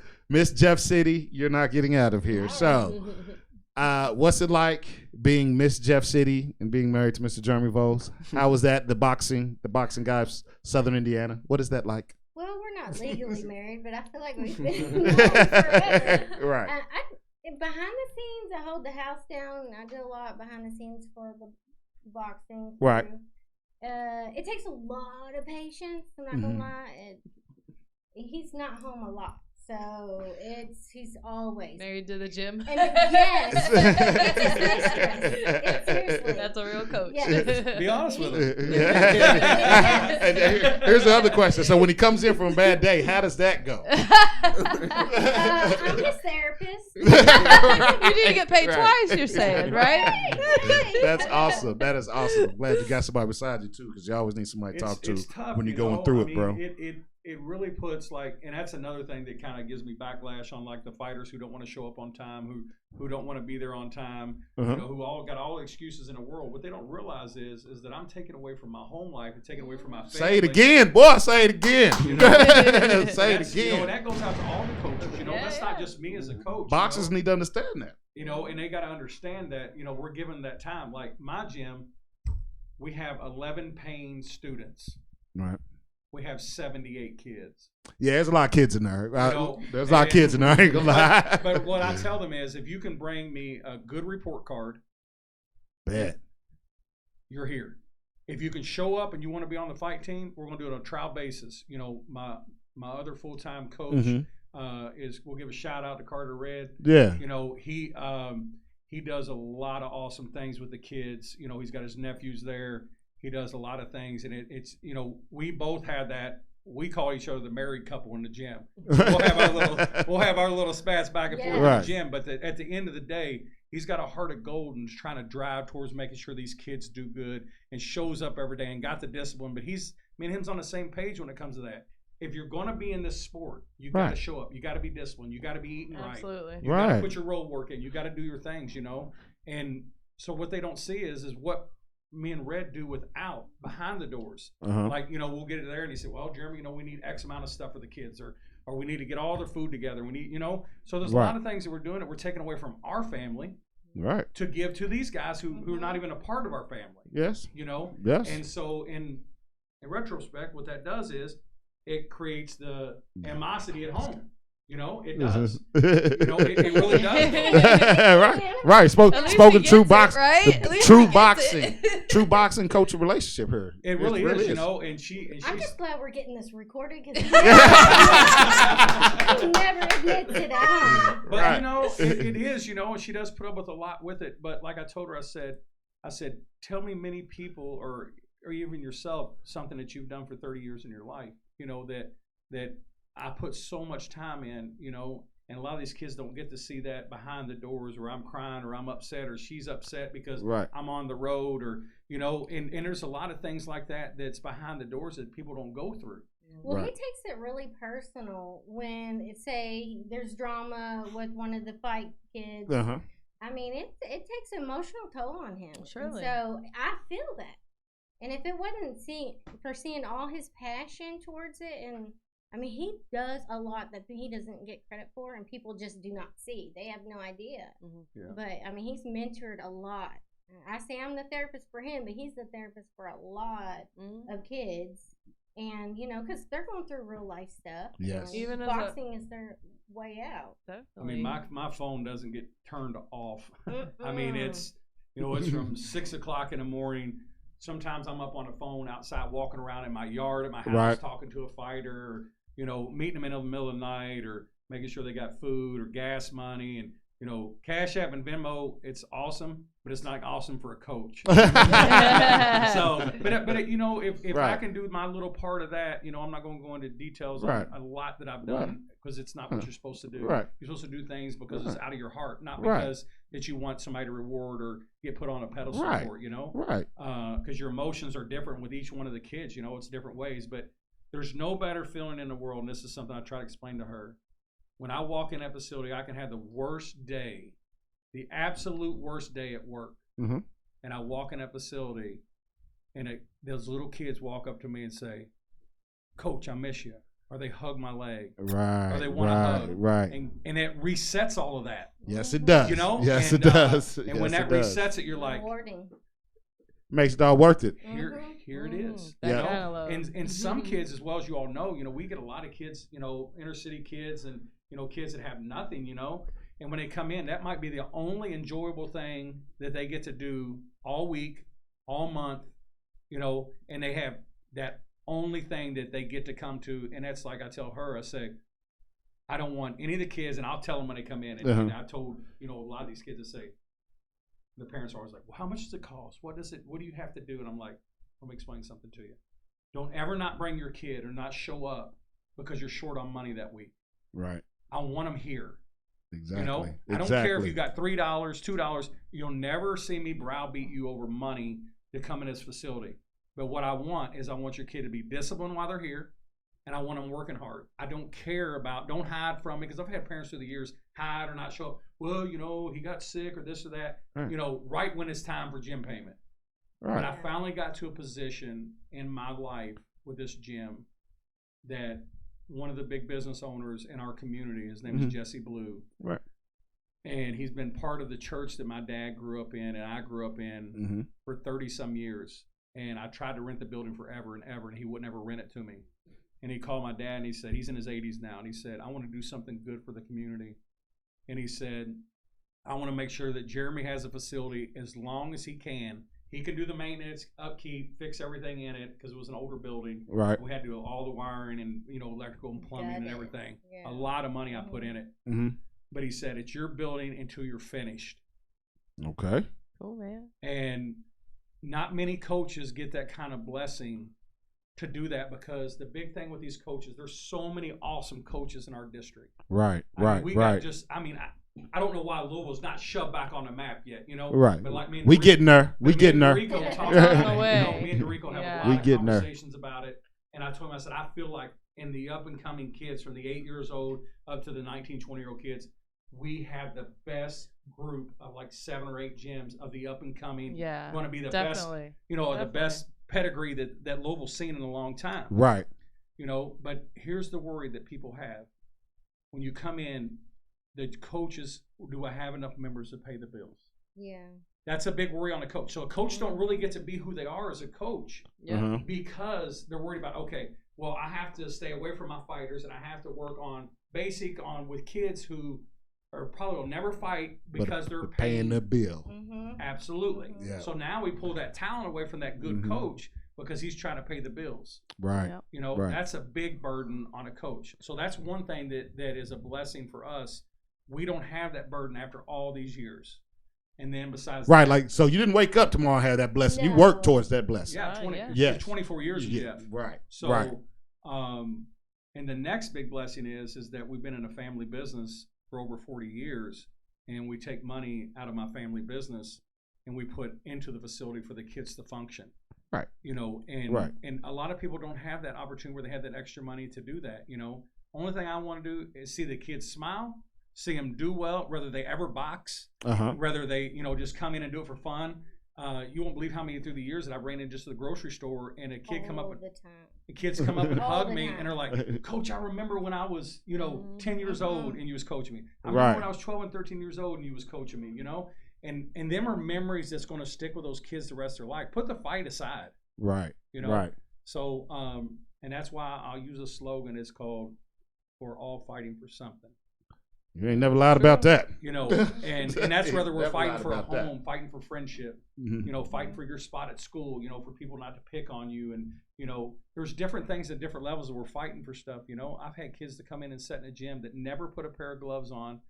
Jeff City, you're not getting out of here. So, what's it like being Miss Jeff City and being married to Mr. Jeremy Voyels? How was that? The boxing guy of Southern Indiana. What is that like? Well, we're not legally married, but I feel like we've been married forever. Right. Behind the scenes, I hold the house down, and I do a lot behind the scenes for the boxing. Right. It takes a lot of patience. I'm not gonna lie. He's not home a lot, so he's always Married to the gym. And yes, it's seriously. That's a real coach. Yes. be honest with him. And here's the other question. So when he comes in from a bad day, how does that go? I'm his therapist. You need to get paid twice, you're saying, right? That's awesome. That is awesome. I'm glad you got somebody beside you too, because you always need somebody to talk to It's tough, when you're you going know? through I it, mean, bro. It really puts, like, and that's another thing that kind of gives me backlash on, like, the fighters who don't want to show up on time, who don't want to be there on time, you know, who all got all the excuses in the world. What they don't realize is that I'm taking away from my home life and taking away from my family. Say it again, boy. Say it again. You know? Say it You know, again. and that goes out to all the coaches. You know, that's not just me as a coach. Boxers you know? need to understand that. You know, and they got to understand that, you know, we're given that time. Like my gym, we have 11 paying students. Right. We have 78 kids. Yeah, there's a lot of kids in there. know, There's a lot of kids in there. I ain't gonna lie. But what I tell them is, if you can bring me a good report card, Bet. you're here. If you can show up and you want to be on the fight team, we're going to do it on a trial basis. You know, my other full-time coach we'll give a shout out to Carter Red. Yeah. You know, he does a lot of awesome things with the kids. You know, he's got his nephews there. He does a lot of things, and it's, you know, we both have that. We call each other the married couple in the gym. We'll have our little spats back and forth in the gym. But at the end of the day, he's got a heart of gold and is trying to drive towards making sure these kids do good and shows up every day and got the discipline. But me and him's on the same page when it comes to that. If you're going to be in this sport, you got to show up. You got to be disciplined. You got to be eating Absolutely. right. You got to put your road work in. You got to do your things, you know. And so what they don't see is what me and Red do without behind the doors. Like, you know, we'll get it there and he said, well, Jeremy, you know, we need X amount of stuff for the kids, or we need to get all their food together. We need, you know, so there's a lot of things that we're doing that we're taking away from our family Right. to give to these guys who are not even a part of our family. Yes. You know? Yes. And so in retrospect, what that does is it creates the animosity at home. You know, it does. You know, it really does. right. At least Spoken he true gets it, box. right? the At least true he gets boxing. it. True boxing coaching relationship here. It really is, you know, and she's I'm just glad we're getting this recorded because he never admits it at home. But Right. you know, it is, you know, and she does put up with a lot with it. But like I told her, I said, tell me many people or even yourself something that you've done for 30 years in your life, you know, that I put so much time in, you know, and a lot of these kids don't get to see that behind the doors where I'm crying or I'm upset or she's upset because Right. I'm on the road or, you know, and there's a lot of things like that that's behind the doors that people don't go through. Well, he Right. takes it really personal when it say there's drama with one of the fight kids. Uh-huh. I mean, it takes an emotional toll on him. And Surely. so I feel that. And if it wasn't seeing all his passion towards it, and I mean, he does a lot that he doesn't get credit for, and people just do not see. They have no idea. Yeah. But I mean, he's mentored a lot. I say I'm the therapist for him, but he's the therapist for a lot of kids. And you know, because they're going through real life stuff. Yes. And Even as boxing is their way out. I mean, my phone doesn't get turned off. I mean, it's, you know, it's from 6 o'clock in the morning. Sometimes I'm up on the phone outside walking around in my yard at my house Right. talking to a fighter or, you know, meeting them in the middle of the night or making sure they got food or gas money. And, you know, Cash App and Venmo, it's awesome, but it's not awesome for a coach. So, but you know, if I Right. can do my little part of that, you know, I'm not going to go into details Right. on a lot that I've done because it's not what you're supposed to do. Right. You're supposed to do things because it's out of your heart, not Right. because that you want somebody to reward or get put on a pedestal Right. for it, you know? Right. Because your emotions are different with each one of the kids, you know, it's different ways. But there's no better feeling in the world, and this is something I try to explain to her. When I walk in that facility, I can have the worst day, the absolute worst day at work. Mhm. And I walk in that facility, and those little kids walk up to me and say, "Coach, I miss you." Or they hug my leg. Right. Or they want to right. hug. Right. And it resets all of that. Yes, it does. You know? Yes, And, it does. And yes, when that it does. resets it, you're like, Rewarding. Makes it all worth it. here it is. That You Yeah. know? kind of love. And some kids, as well as you all know, you know, we get a lot of kids, you know, inner city kids and, you know, kids that have nothing, you know. And when they come in, that might be the only enjoyable thing that they get to do all week, all month, you know, and they have that only thing that they get to come to. And that's like I tell her, I say, I don't want any of the kids, and I'll tell them when they come in. And I told, you know, a lot of these kids to say, the parents are always like, well, how much does it cost? What do you have to do? And I'm like, let me explain something to you. Don't ever not bring your kid or not show up because you're short on money that week. Right. I want them here. Exactly. You know, I don't care if you got $3, $2. You'll never see me browbeat you over money to come in this facility. But what I want is I want your kid to be disciplined while they're here, and I want them working hard. I don't care about, don't hide from me, because I've had parents through the years hide or not show up. Well, you know, he got sick or this or that, Right. you know, right when it's time for gym payment. Right. But I finally got to a position in my life with this gym that one of the big business owners in our community, his name is Jesse Blue. Right. And he's been part of the church that my dad grew up in and I grew up in for 30 some years. And I tried to rent the building forever and ever, and he would never rent it to me. And he called my dad and he said, he's in his 80s now. And he said, I want to do something good for the community. And he said, I want to make sure that Jeremy has a facility as long as he can. He can do the maintenance, upkeep, fix everything in it because it was an older building. Right. We had to do all the wiring and, you know, electrical and plumbing and everything. Yeah. A lot of money I put in it. But he said, it's your building until you're finished. Okay. Cool, man. And not many coaches get that kind of blessing to do that, because the big thing with these coaches, there's so many awesome coaches in our district. Right. I mean, Right. we right. got just, I mean, I don't know why Louisville's not shoved back on the map yet, you know? Right. But like me and We Dorico- getting there. We me getting and there. Dorico talk On about the it. You know, way. me and Dorico have Yeah. a We lot of getting there. conversations about it. And I told him, I said, I feel like in the up and coming kids from the 8 years old up to the 19, 20-year-old kids, we have the best group of like 7 or 8 gyms of the up and coming. Yeah. Going to be the Definitely. best, you know, the Definitely. best pedigree that Louisville's seen in a long time. Right. You know, but here's the worry that people have. When you come in, the coaches, do I have enough members to pay the bills? Yeah. That's a big worry on a coach. So a coach don't really get to be who they are as a coach Yeah. because they're worried about, okay, well, I have to stay away from my fighters and I have to work on with kids who are probably will never fight because they're paying the bill. Mm-hmm. Absolutely. Yeah. So now we pull that talent away from that good coach because he's trying to pay the bills. Right. Yep. You know, Right. that's a big burden on a coach. So that's one thing that is a blessing for us. We don't have that burden after all these years. And then besides Right, that, like, so you didn't wake up tomorrow and have that blessing. You No. worked towards that blessing. yeah, Ah, 20, yeah. Yes. 24 years of Yeah, Jeff. right. So, right. And the next big blessing is that we've been in a family business for over 40 years, and we take money out of my family business and we put into the facility for the kids to function. Right. You know, and Right. and a lot of people don't have that opportunity where they have that extra money to do that. You know, only thing I want to do is see the kids smile, see them do well, whether they ever box, whether they just come in and do it for fun. You won't believe how many through the years that I've ran in just to the grocery store and a kid come up All and the time. the kids come up and All hug the me time. and they're like, Coach, I remember when I was 10 years old and you was coaching me. I Right. remember when I was 12 and 13 years old and you was coaching me. And them are memories that's going to stick with those kids the rest of their life. Put the fight aside. Right. Right. So and that's why I'll use a slogan. It's called "We're all fighting for something." You ain't never lied about that. And that's whether we're Never fighting lied for a about that. home, fighting for friendship, fighting for your spot at school, for people not to pick on you. And, there's different things at different levels that we're fighting for stuff. I've had kids that come in and sit in a gym that never put a pair of gloves on.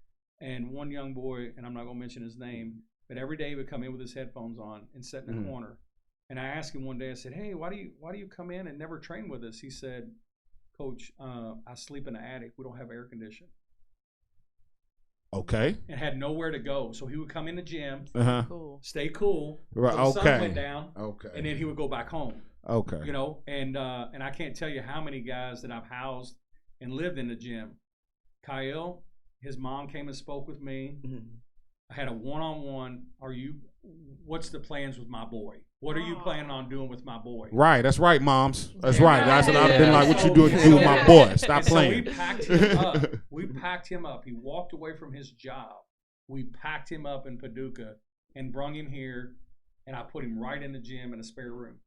And one young boy, and I'm not going to mention his name, but every day he would come in with his headphones on and sit in the corner. And I asked him one day, I said, hey, why do you come in and never train with us? He said, Coach, I sleep in the attic. We don't have air conditioning. Okay. And had nowhere to go. So he would come in the gym, Cool. stay cool, Right. till the sun Okay. went down, Okay. and then he would go back home. Okay. And I can't tell you how many guys that I've housed and lived in the gym. Kyle, his mom came and spoke with me. I had a one-on-one. What's the plans with my boy? What are you planning on doing with my boy? Right. That's right, moms. That's Yeah. right. That's what I've been Yeah. like, what you doing to do with my boy? Stop And so playing. we packed him up. He walked away from his job. We packed him up in Paducah and brung him here, and I put him right in the gym in a spare room.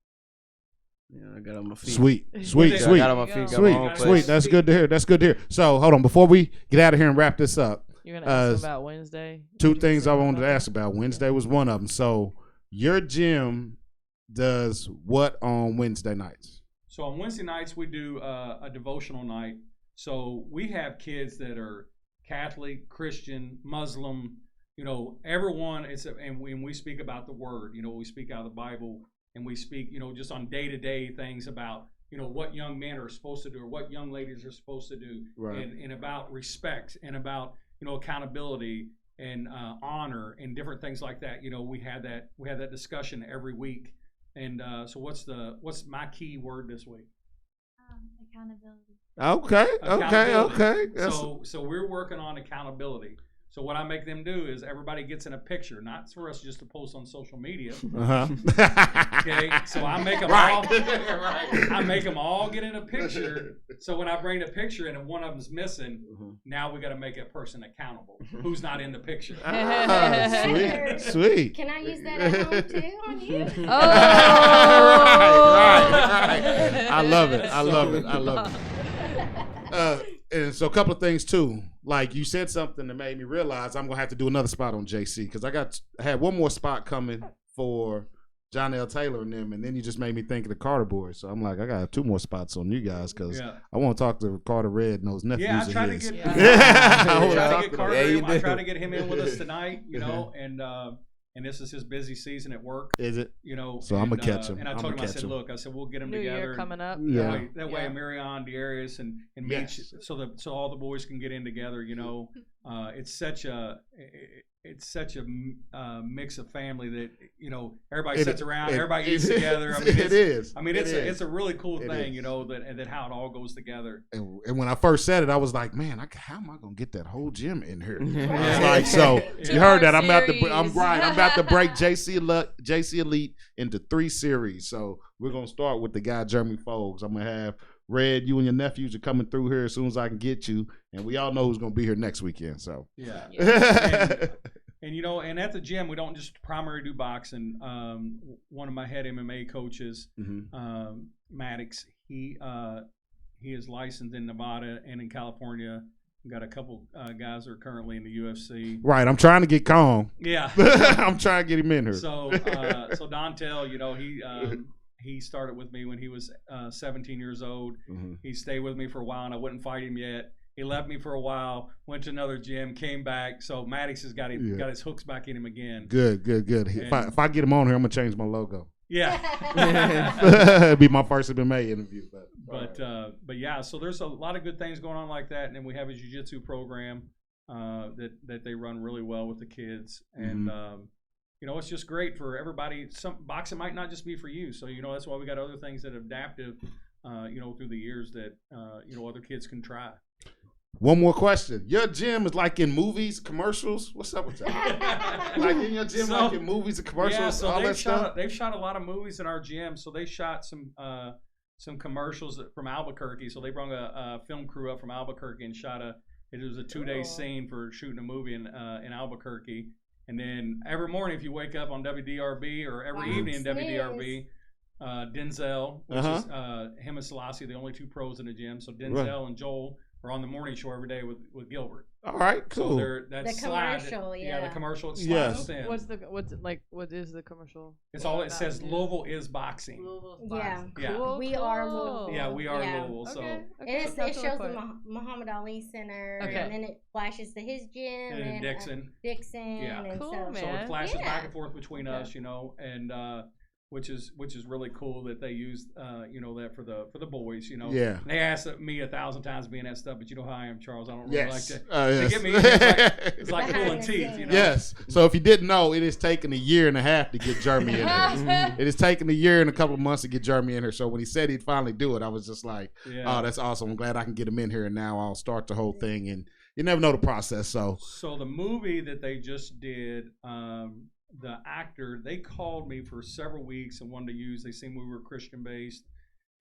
Yeah, I got on my feet. Sweet. I Sweet. got on my feet. Got my Sweet. own Sweet. Sweet. place. That's good to hear. That's good to hear. So hold on. Before we get out of here and wrap this up, You're gonna ask him about Wednesday. two things I wanted to ask about. Wednesday was one of them. So your gym does what on Wednesday nights? So on Wednesday nights we do a devotional night. So we have kids that are Catholic, Christian, Muslim, everyone. And we speak about the Word. We speak out of the Bible, and we speak, just on day-to-day things about, what young men are supposed to do or what young ladies are supposed to do, Right. and about respect and about accountability and honor and different things like that. We had that discussion every week. And so what's my key word this week? Accountability. Okay. Accountability. That's- So we're working on accountability. So what I make them do is everybody gets in a picture, not for us just to post on social media. Okay, so I make them all. I make them all get in a picture. So when I bring the picture in and one of them's missing, now we got to make that person accountable. Who's not in the picture? Ah, sweet. Sweet. Can I use that at home too on you? Right. I love it. I love it. And so a couple of things too. Like you said something that made me realize I'm gonna have to do another spot on JC because I had one more spot coming for John L. Taylor and them, and then you just made me think of the Carter boys. So I'm like, I got 2 more spots on you guys because I want to talk to Carter Red and those nephews. Yeah, I tried of to his. get. Yeah. I tried to get Carter. Yeah, you I did. tried to get him in with us tonight. And this is his busy season at work. Is it? So I'ma catch him. And I I'ma told him, I catch said, him. look, we'll get them New together. Year coming up. Yeah. That way, Marion, Darius, and Meech, Yes. so all the boys can get in together. It's such a mix of family that everybody sits around, everybody eats together. I mean, it is. I mean, it's a really cool It thing, is. that how it all goes together. And when I first said it, I was like, man, how am I gonna get that whole gym in here? Yeah. It's like, so you heard that I'm about Series. to break JC Elite into 3 series. So we're gonna start with the guy Jeremy Foles. I'm gonna have Red, you and your nephews are coming through here as soon as I can get you, and we all know who's gonna be here next weekend. So Yeah. And And and at the gym we don't just primarily do boxing. One of my head MMA coaches, Maddox, he is licensed in Nevada and in California. We've got a couple guys that are currently in the UFC. Right, I'm trying to get Kong. Yeah, I'm trying to get him in here. So Dontel, he started with me when he was 17 years old. He stayed with me for a while, and I wouldn't fight him yet. He left me for a while, went to another gym, came back. So Maddox has got his hooks back in him again. Good. If I get him on here, I'm gonna change my logo. Yeah, It'd be my first MMA interview. But yeah, so there's a lot of good things going on like that, and then we have a jiu-jitsu program that they run really well with the kids, and it's just great for everybody. Some boxing might not just be for you, so that's why we got other things that are adaptive, through the years that other kids can try. One more question. Your gym is like in movies, commercials? What's up with that? Like in your gym, like in movies and commercials, all that stuff? They've shot a lot of movies in our gym. So they shot some commercials from Albuquerque. So they brought a film crew up from Albuquerque and it was a 2-day scene for shooting a movie in Albuquerque. And then every morning, if you wake up on WDRB or every evening in WDRB, Denzel, which is him and Selassie, the only two pros in the gym. So Denzel and Joel are on the morning show every day with Gilbert. All right, cool. So that's the commercial, the commercial. It Yes. slides in. What is the commercial? It's all it says. Louisville is boxing. Louisville's Yeah. boxing. Yeah. Cool, We are Louisville. Yeah, we are Yeah. Louisville. So Okay. It That's shows the the Muhammad Ali Center, Okay. and then it flashes to his gym, and then Dixon. Dixon, Yeah. and Cool, so man. So it flashes Yeah. back and forth between us, and which is really cool that they use that for the boys, Yeah. And they asked me 1,000 times being that stuff, but you know how I am, Charles. I don't really Yes. like to. Yes. They get me in here, it's like Behind pulling the teeth, scenes. Yes. So if you didn't know, it has taken a year and a half to get Jeremy in here. It has taken a year and a couple of months to get Jeremy in here. So when he said he'd finally do it, I was just like, Yeah. oh, that's awesome. I'm glad I can get him in here, and now I'll start the whole thing. And you never know the process. So the movie that they just did, the actor, they called me for several weeks and wanted to use. They seen we were Christian based,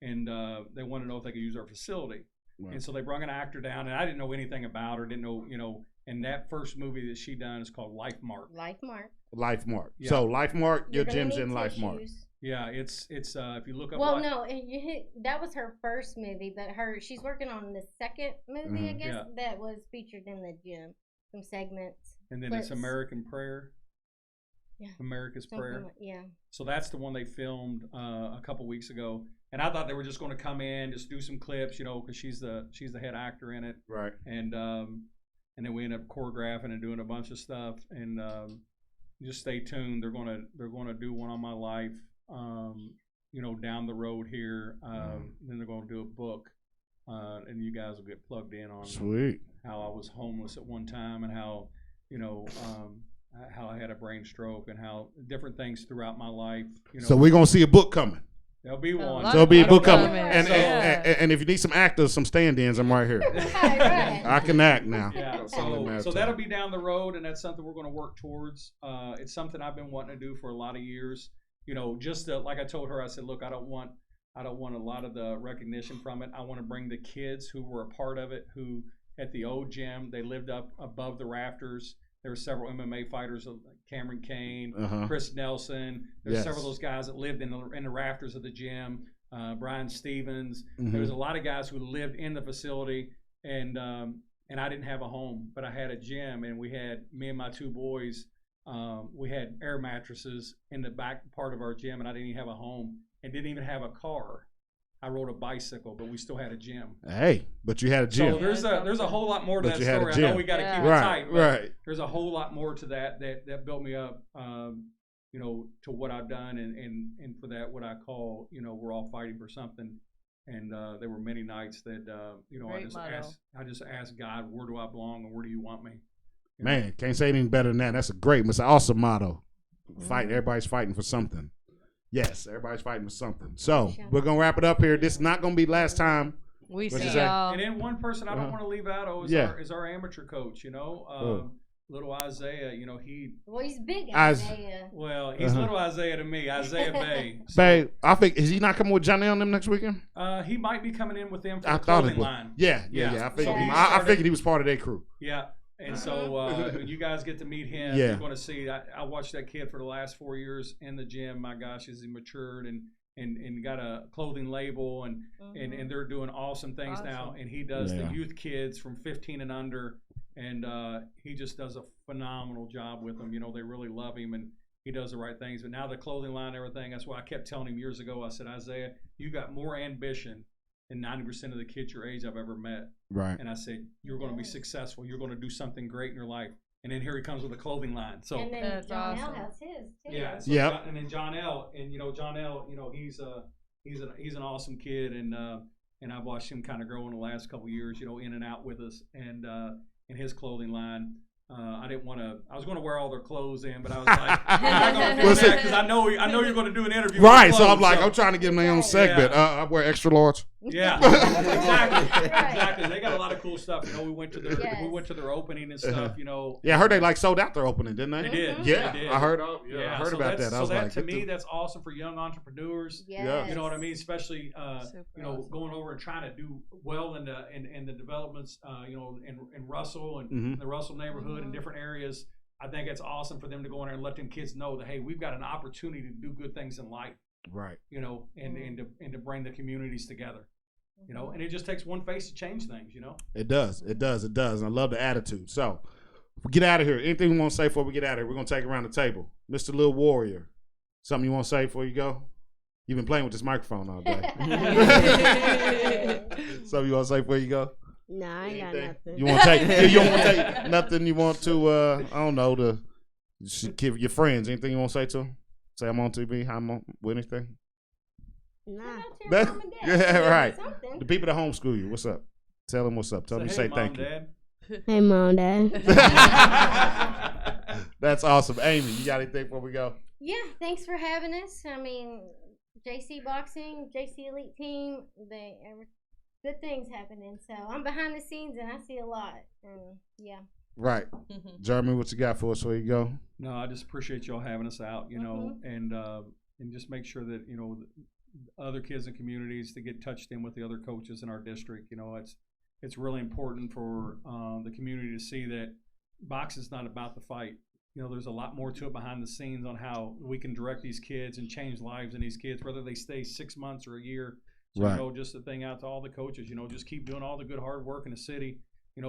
and they wanted to know if they could use our facility. Right. And so they brought an actor down, and I didn't know anything about her. Didn't know, And that first movie that she done is called Life Mark. Life Mark. Yeah. So Life Mark, your You're gonna gym's need in Life Mark. tissues. Yeah, it's if you look up. Well, no, that was her first movie, but she's working on the second movie, I guess, that was featured in the gym. Some segments. And then clips. it's American Prayer. Yeah. America's Something Prayer. Yeah. So that's the one they filmed a couple weeks ago, and I thought they were just going to come in, just do some clips, because she's the head actor in it, Right. and then we end up choreographing and doing a bunch of stuff, and just stay tuned. They're gonna do one on my life, down the road here. Then they're going to do a book, and you guys will get plugged in on Sweet. how I was homeless at one time and how how I had a brain stroke and how different things throughout my life. So we're gonna see a book coming. There'll be one. So there'll be a book coming. coming. And if you need some actors, some stand-ins, I'm right here. Right. I can act now. Yeah, so that'll be down the road, and that's something we're going to work towards. It's something I've been wanting to do for a lot of years. Just like I told her, I said, look, I don't want a lot of the recognition from it. I want to bring the kids who were a part of it, who at the old gym, they lived up above the rafters. There were several MMA fighters, Cameron Kane, Chris Nelson. There's several of those guys that lived in the rafters of the gym. Brian Stevens. There was a lot of guys who lived in the facility, and I didn't have a home, but I had a gym, and we had me and my two boys. We had air mattresses in the back part of our gym, and I didn't even have a home, and didn't even have a car. I rode a bicycle, but we still had a gym. Hey, but you had a gym. So there's a whole lot more to But that you had a story. I gym. know we got to keep it Right, tight, but right. there's a whole lot more to that built me up, to what I've done, and for that, what I call, we're all fighting for something. And there were many nights that, I just asked God, where do I belong and where do you want me? Man, can't say anything better than that. That's it's an awesome motto. Fight. Everybody's fighting for something. Yes, everybody's fighting for something. So we're gonna wrap it up here. This is not gonna be last time. We What'd see you say? y'all. And then one person I don't want to leave out is our amateur coach, little Isaiah, Well, he's big Isaiah. Isaiah. well, he's little Isaiah to me, Isaiah Bay. So, Babe, I think is he not coming with Johnny on them next weekend? he might be coming in with them for I the thought clothing it was. line. Yeah. I So figured. he I started- figured he was part of their crew. Yeah. And so when you guys get to meet him, Yeah. you're going to see. I watched that kid for the last 4 years in the gym. My gosh, has he matured and got a clothing label and they're doing awesome things now. And he does the youth kids from 15 and under, and he just does a phenomenal job with them. You know, they really love him and he does the right things. But now the clothing line and everything, that's why I kept telling him years ago. I said, Isaiah, you got more ambition than 90% of the kids your age I've ever met. Right. And I said, you're going to be successful. You're going to do something great in your life. And then here he comes with a clothing line. So and then That's John L awesome. has his too. yeah, so Yep. and then John L. And John L. He's an awesome kid, and I've watched him kind of grow in the last couple of years. In and out with us, and in his clothing line. I didn't want to. I was going to wear all their clothes in, but I was like, I'm not going to do that because I know you're going to do an interview. Right. with So I'm clothes, like, I'm trying to get my own segment. I wear extra large. Yeah, exactly. Right. Exactly. They got a lot of cool stuff. We went to their Yes. opening and stuff. Yeah, I heard they like sold out their opening, didn't they? They did. Yeah, They did. I heard. I heard so about that. I was like, to get me, the- that's awesome for young entrepreneurs. Yes. You know what I mean? Especially, Super awesome. going over and trying to do well in the developments, in Russell and Mhm. the Russell neighborhood and different areas. I think it's awesome for them to go in there and let them kids know that, hey, we've got an opportunity to do good things in life, right. and to bring the communities together, and it just takes one face to change things, It does. It does. It does. And I love the attitude. So, we get out of here. Anything we want to say before we get out of here? We're going to take it around the table. Mr. Lil Warrior, something you want to say before you go? You've been playing with this microphone all day. Something you want to say before you go? Nah, I ain't got Anything? nothing. You want to take? You don't want to take nothing. You want to? I don't know. To give your friends anything you want to say to them? Say I'm on TV. I'm on with anything. Nah. Shout out to your That- mom and dad. yeah, right. Something. The people that homeschool you, what's up? Tell them what's up. Tell them you say Mom, thank you. Dad. Hey, Mom, Dad. That's awesome. Amy, you got anything before we go? Yeah, thanks for having us. I mean, JC Boxing, JC Elite Team, good things happening. So I'm behind the scenes and I see a lot. And yeah. Right. Jeremy, what you got for us before you go? No, I just appreciate y'all having us out, and just make sure that other kids and communities to get touched in with the other coaches in our district. It's really important for the community to see that boxing's not about the fight. There's a lot more to it behind the scenes on how we can direct these kids and change lives in these kids, whether they stay 6 months or a year. So, Right. just a thing out to all the coaches, just keep doing all the good hard work in the city.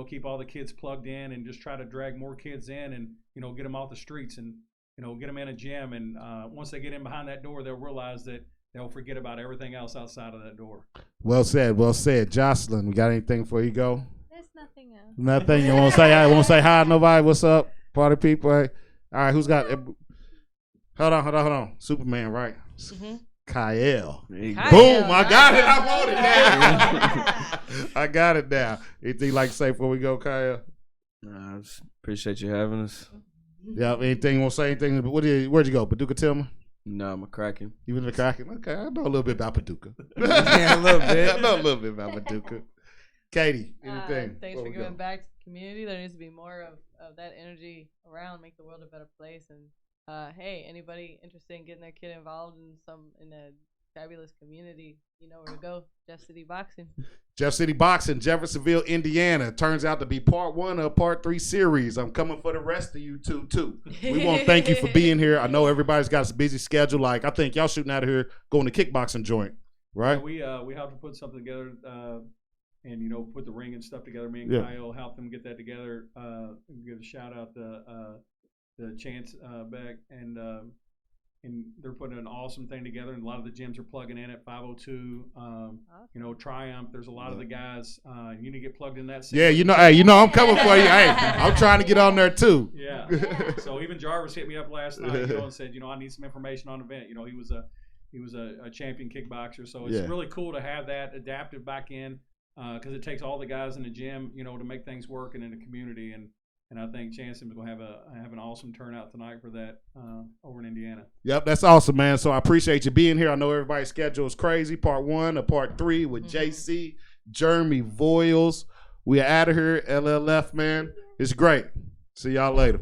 Keep all the kids plugged in and just try to drag more kids in and, get them off the streets and, get them in a gym. And once they get in behind that door, they'll realize that they'll forget about everything else outside of that door. Well said. Well said. Jocelyn, we got anything before you go? There's nothing else. Nothing. You want to say hi? Want to say hi to nobody? What's up? Party people. Hey. All right. Who's got? Hold on. Superman, right? Kyle. There you go. Kyle. Boom! I got it. I wrote it down. I got it down. Anything you like to say before we go, Kyle? Nah, I just appreciate you having us. Yeah. Anything you want to say? Anything? Where'd you go? Paducah Tillman? No, I'm a cracking. You in the cracking? Okay, I know a little bit about Paducah. Yeah, a little bit. I know a little bit about Paducah. Katie, anything? Thanks before for we giving go? back to the community. There needs to be more of that energy around, make the world a better place. And hey, anybody interested in getting their kid involved in a fabulous community, you know where to go. Jeff City Boxing. Jeff City Boxing, Jeffersonville, Indiana. Turns out to be part 1 of part 3 series. I'm coming for the rest of you too. We want to thank you for being here. I know everybody's got a busy schedule. Like I think y'all shooting out of here going to kickboxing joint, right? Yeah, we have to put something together and put the ring and stuff together. Me and Yeah. Kyle helped them get that together. Give a shout out to Chance Beck and they're putting an awesome thing together. And a lot of the gyms are plugging in at 502. Triumph. There's a lot of the guys. You need to get plugged in that. Yeah, I'm coming for you. Hey, I'm trying to get on there too. Yeah. So even Jarvis hit me up last night, and said, I need some information on the event. He was a champion kickboxer, so it's really cool to have that adapted back in because it takes all the guys in the gym, to make things work and in the community. And I think Chanson's going to have an awesome turnout tonight for that over in Indiana. Yep, that's awesome, man. So I appreciate you being here. I know everybody's schedule is crazy. Part 1 of part 3 with JC, Jeremy, Voyels. We are out of here. LLF, man. It's great. See y'all later.